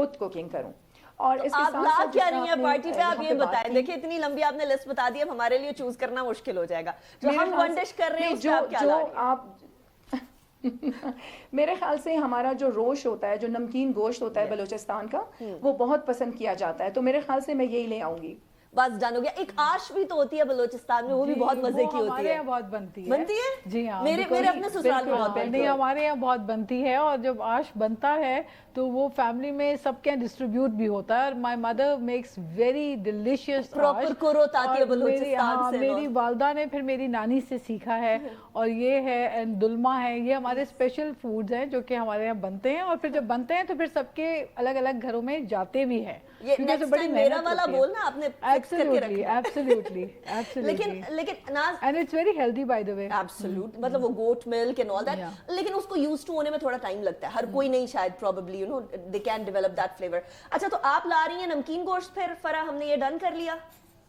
खुद कुकिंग करूं। और तो इसके आप साथ ला साथ क्या जितना रही हैं आपने पार्टी पे, आप यहाँ ये बात बताएं। की, देखिए इतनी लंबी आपने लिस्ट बता दी, अब हमारे लिए चूज करना मुश्किल हो जाएगा। जो मेरे हम ख्याल वन से डिश कर रहे हैं नहीं, उसमें आप क्या ला रही हैं? आप मेरे ख्याल से हमारा जो रोश होता है, जो नमकीन गोश्त होता है Yes. बलूचिस्तान का, वो बहुत पसंद किया जाता है, तो मेरे ख्याल से मैं यही ले आऊंगी। बस डन हो गया। एक आश भी तो होती है बलूचिस्तान में, वो भी जी, बहुत मजे वो की होती हमारे है। यहाँ बहुत बनती है। बनती है? जी हाँ, मेरे because- अपने ससुराल में बहुत हाँ, बनती नहीं है। हमारे यहाँ बहुत बनती है, और जब आश बनता है तो वो फैमिली में सबके यहाँ डिस्ट्रीब्यूट भी होता है। और my mother makes very delicious Proper कुरोत आती है बलूचिस्तान से। मेरी वालदा ने फिर मेरी नानी से सीखा है, और ये है एंड दुल्मा है, ये हमारे स्पेशल फूड्स हैं जो कि हमारे यहाँ बनते हैं। और फिर जब बनते हैं तो फिर सबके अलग अलग घरों में जाते भी हैं। ये नेक्स्ट टाइम मेरा वाला बोलना आपने फिक्स करके रखना। एब्सोल्युटली लेकिन Naaz, and it's very healthy by the way. Absolute, मतलब वो goat milk and all that, Yeah. लेकिन उसको यूज टू होने में थोड़ा टाइम लगता है। हर कोई नहीं शायद, probably you know they can develop that flavour. अच्छा, तो आप ला रही हैं नमकीन गोश्त, फिर फरा हमने ये डन कर लिया।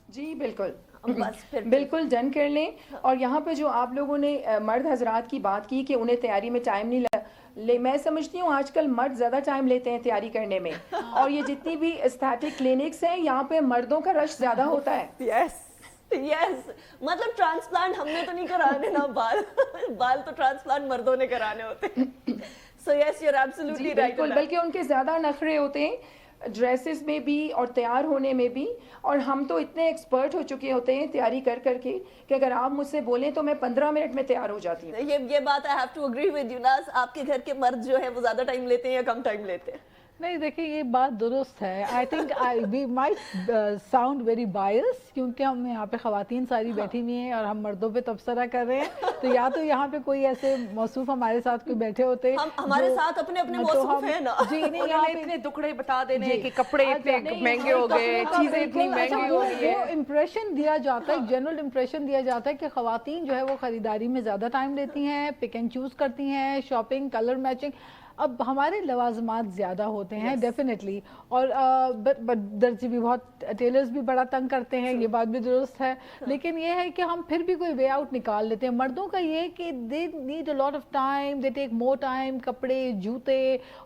जी बिल्कुल, बस फिर बिल्कुल डन कर लें। और यहाँ पे जो आप लोगों ने मर्द हजरात की बात की कि उन्हें तैयारी में टाइम नहीं मैं समझती हूँ आजकल मर्द ज़्यादा टाइम लेते हैं तैयारी करने में। और ये जितनी भी एस्थेटिक क्लिनिक्स हैं, यहाँ पे मर्दों का रश ज़्यादा होता है। यस, मतलब ट्रांसप्लांट हमने तो नहीं कराने ना बाल बाल तो ट्रांसप्लांट मर्दों ने कराने होते हैं। So yes, you are absolutely right. बिल्कुल, बल्कि उनके ज़्यादा नखरे होते हैं ड्रेसेस में भी और तैयार होने में भी। और हम तो इतने एक्सपर्ट हो चुके होते हैं तैयारी कर करके कि अगर आप मुझसे बोलें तो मैं 15 मिनट में तैयार हो जाती हूँ। ये बात I have to agree with you Naaz. आपके घर के मर्द जो है वो ज्यादा टाइम लेते हैं या कम टाइम लेते हैं? नहीं, देखिए ये बात दुरुस्त है। I think we might sound very bias, क्योंकि हम यहाँ पे खवातीन सारी बैठी हुई हैं और हम मर्दों पे तबसरा कर रहे हैं। तो या तो यहाँ पे कोई ऐसे मौसूफ हमारे साथ कोई बैठे होते, हम हमारे साथ अपने अपने मौसूफ हैं ना। जी नहीं, यहाँ इतने दुखड़े बता देने कि कपड़े इतने महंगे हो गए, चीजें इतनी महंगी हो गई है। वो इम्प्रेशन दिया जाता है, जनरल इम्प्रेशन दिया जाता है कि खवातीन जो है वो खरीदारी में ज्यादा टाइम लेती हैं, पिक एंड चूज करती हैं, शॉपिंग, कलर मैचिंग। अब हमारे लवाजमात ज़्यादा होते हैं डेफिनेटली, और दर्जी भी बहुत, टेलर्स भी बड़ा तंग करते हैं, ये बात भी दुरुस्त है। लेकिन ये है कि हम फिर भी कोई वे आउट निकाल लेते हैं। मर्दों का ये है कि they need a lot of time, they take more time, कपड़े, जूते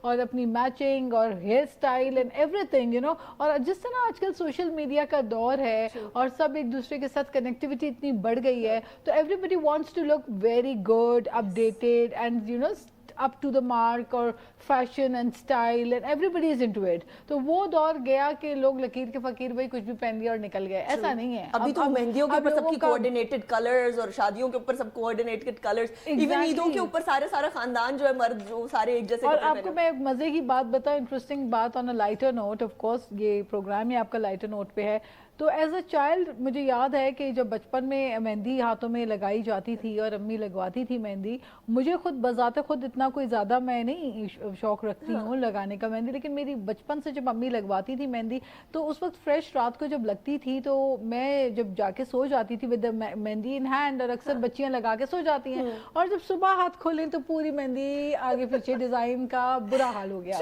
और अपनी मैचिंग और hair style and everything, you know. और जिस तरह आजकल सोशल मीडिया का दौर है और सब एक दूसरे के साथ कनेक्टिविटी इतनी बढ़ गई है, तो everybody wants to look very good, updated and you know up to the mark, और fashion and style and everybody is into it। तो वो दौर गया कि लोग लकीर के फकीर भाई कुछ भी पहन लिया और निकल गए, ऐसा नहीं है। अभी तो मेहंदियों के ऊपर सबकी कोऑर्डिनेटेड कलर्स, और शादियों के ऊपर सब कोऑर्डिनेटेड कलर्स, इवन ईदों के ऊपर सारा खानदान जो है, मर्द जो सारे एक जैसे। और आपको मैं एक मजे की बात बताऊं, इंटरेस्टिंग बात on a lighter note, of course ये प्रोग्राम ही आपका लाइटर नोट पे है। तो एज अ चाइल्ड मुझे याद है कि जब बचपन में मेहंदी हाथों में लगाई जाती थी और अम्मी लगवाती थी मेहंदी, मुझे खुद बजाते खुद इतना कोई ज़्यादा मैं नहीं शौक रखती हूँ लगाने का मेहंदी, लेकिन मेरी बचपन से जब अम्मी लगवाती थी मेहंदी, तो उस वक्त फ्रेश रात को जब लगती थी तो मैं जब जाके सो जाती थी विद मेहंदी इन हैंड, और अक्सर बच्चियाँ लगा के सो जाती हैं, और जब सुबह हाथ खोलें तो पूरी मेहंदी आगे पीछे डिज़ाइन का बुरा हाल हो गया,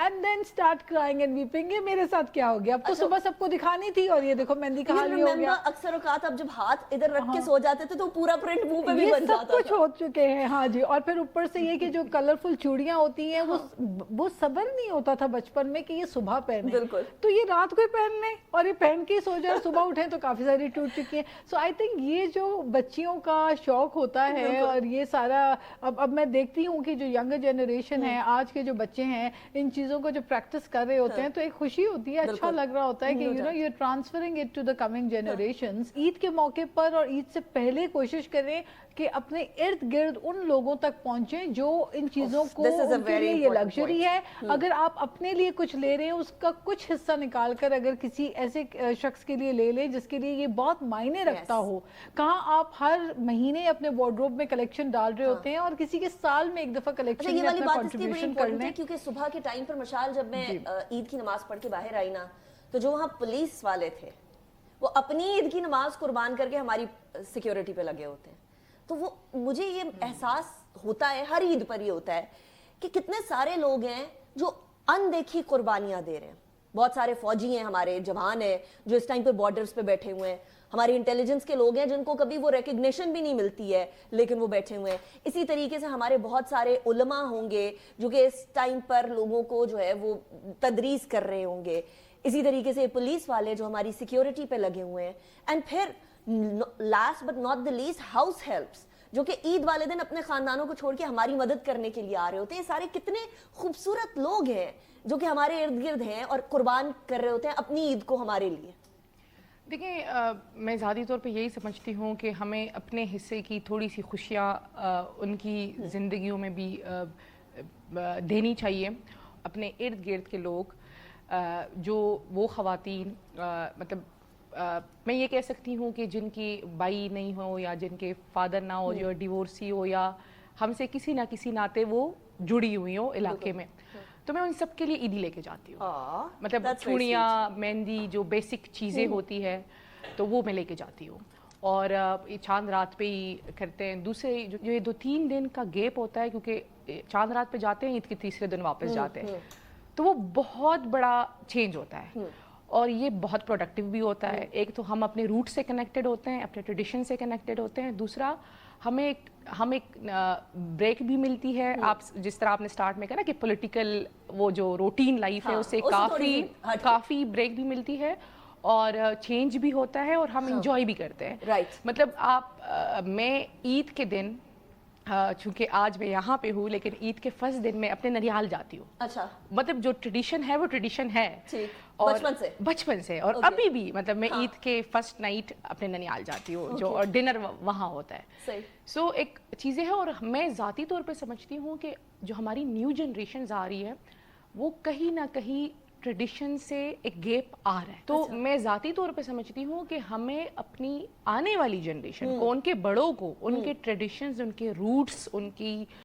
and then start crying and weeping, मेरे साथ क्या हो गया। अब तो सुबह सबको दिखानी थी और देखो मेहंदी का हाल हो गया। अक्सर औकात अब जब हाथ इधर रख के सो जाते थे तो पूरा प्रिंट मुंह पे भी बन जाता था। कुछ हो चुके हैं, हाँ जी। और फिर ऊपर से ये कि जो कलरफुल चूड़ियां होती हैं, वो सबर नहीं होता था बचपन में कि ये सुबह पहने, बिल्कुल, तो ये रात को ही पहन लें और ये पहन के सो जाए, सुबह उठे तो काफी सारी टूट चुकी है। सो आई थिंक ये जो बच्चियों का शौक होता है, और ये सारा अब मैं देखती हूँ कि जो यंगर जनरेशन है, आज के जो बच्चे हैं, इन चीजों को जो प्रैक्टिस कर रहे होते हैं, तो एक खुशी होती है, अच्छा लग रहा होता है कि you know you are transferring it to the coming generations. Eid के मौके पर और ईद से पहले कोशिश करें कि अपने इर्द गिर्द उन लोगों तक पहुंचे जो इन चीजों को, उनके लिए ये लग्जरी है। अगर आप अपने लिए कुछ ले रहे हैं, उसका कुछ हिस्सा निकाल कर अगर किसी ऐसे शख्स के लिए ले लें जिसके लिए ये बहुत मायने रखता हो। कहाँ आप हर महीने अपने वार्डरोब में कलेक्शन डाल रहे होते हैं, और किसी के साल में एक दफा कलेक्शन में अपना कंट्रीब्यूशन कर लें। क्योंकि सुबह के टाइम पर मशाल, जब मैं ईद की नमाज पढ़ के बाहर आई ना, तो जो वहाँ पुलिस वाले थे वो अपनी ईद की नमाज कुर्बान करके हमारी सिक्योरिटी पे लगे होते हैं। तो वो मुझे ये एहसास होता है, हर ईद पर ये होता है कि कितने सारे लोग हैं जो अनदेखी कुर्बानियां दे रहे हैं। بہت سارے فوجی ہیں ہمارے جوان ہیں جو اس ٹائم پہ بارڈرز پہ بیٹھے ہوئے ہیں, ہماری انٹیلیجنس کے لوگ ہیں جن کو کبھی وہ ریکگنیشن بھی نہیں ملتی ہے لیکن وہ بیٹھے ہوئے ہیں. اسی طریقے سے ہمارے بہت سارے علماء ہوں گے جو کہ اس ٹائم پر لوگوں کو جو ہے وہ تدریس کر رہے ہوں گے. اسی طریقے سے پولیس والے جو ہماری سیکیورٹی پہ لگے ہوئے ہیں. اینڈ پھر last but not the least house helps جو کہ عید والے دن اپنے خاندانوں کو چھوڑ کے ہماری مدد کرنے کے لیے آ رہے ہوتے ہیں. یہ سارے کتنے خوبصورت لوگ ہیں جو کہ ہمارے ارد گرد ہیں اور قربان کر رہے ہوتے ہیں اپنی عید کو ہمارے لیے. دیکھیں میں ذاتی طور پہ یہی سمجھتی ہوں کہ ہمیں اپنے حصے کی تھوڑی سی خوشیاں ان کی زندگیوں میں بھی دینی چاہیے. اپنے ارد گرد کے لوگ جو وہ خواتین مطلب میں یہ کہہ سکتی ہوں کہ جن کی بائی نہیں ہو یا جن کے فادر نہ ہو یا ڈیورسی ہو یا ہم سے کسی نہ کسی ناطے وہ جڑی ہوئی ہوں علاقے میں, تو میں ان سب کے لیے عیدی لے کے جاتی ہوں. مطلب چوڑیاں, مہندی, جو بیسک چیزیں ہوتی ہے تو وہ میں لے کے جاتی ہوں. اور چاند رات پہ ہی کرتے ہیں. دوسرے جو یہ 2-3 دن کا گیپ ہوتا ہے, کیونکہ چاند رات پہ جاتے ہیں, عید کے تیسرے دن واپس جاتے ہیں, تو وہ بہت بڑا چینج ہوتا ہے اور یہ بہت پروڈکٹیو بھی ہوتا ہے. ایک تو ہم اپنے روٹ سے کنیکٹڈ ہوتے ہیں, اپنے ٹریڈیشن سے کنیکٹڈ ہوتے ہیں. دوسرا ہمیں ایک بریک بھی ملتی ہے. آپ جس طرح آپ نے سٹارٹ میں کہا نا کہ پولیٹیکل وہ جو روٹین لائف ہے اس سے کافی بریک بھی ملتی ہے اور چینج بھی ہوتا ہے اور ہم انجوائے بھی کرتے ہیں. مطلب میں عید کے دن چونکہ آج میں یہاں پہ ہوں لیکن عید کے فرسٹ دن میں اپنے ننیال جاتی ہوں. اچھا, مطلب جو ٹریڈیشن ہے وہ ٹریڈیشن ہے بچپن سے اور ابھی بھی مطلب میں عید کے فرسٹ نائٹ اپنے ننیال جاتی ہوں جو اور ڈنر وہاں ہوتا ہے. سو ایک چیزیں ہیں. اور میں ذاتی طور پہ سمجھتی ہوں کہ جو ہماری نیو جنریشنز آ رہی ہے وہ کہیں نہ کہیں ٹریڈیشن سے ایک گیپ آ رہا ہے. تو میں ذاتی طور پہ سمجھتی ہوں کہ ہمیں اپنی آنے والی جنریشن کو, ان کے بڑوں کو, ان کے ٹریڈیشنز, ان کے روٹس, ان کی